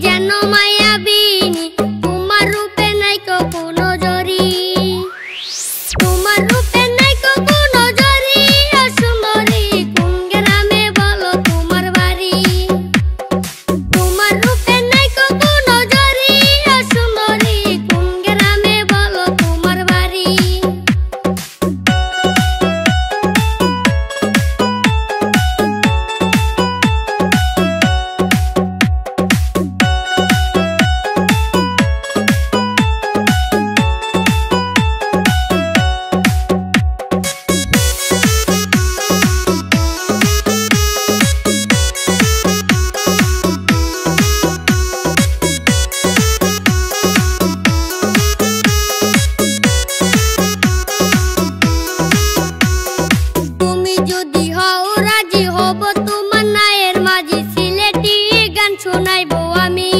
যেন মায়াবিনী, তোমার রূপে নাইকো কোনো জরি, তোমার রূপে নাইকো কোনো জরি। ও সুন্দরী কোন গ্রামে বলো তোমার বাড়ি, তোমার রূপে নাইকো কোনো জরি। ও সুন্দরী কোন গ্রামে বলো তোমার বাড়ি। তুমি যদি হও রাজি হব তোমার নায়ের মাঝি, সিলেটি গান শোনাইবো আমি।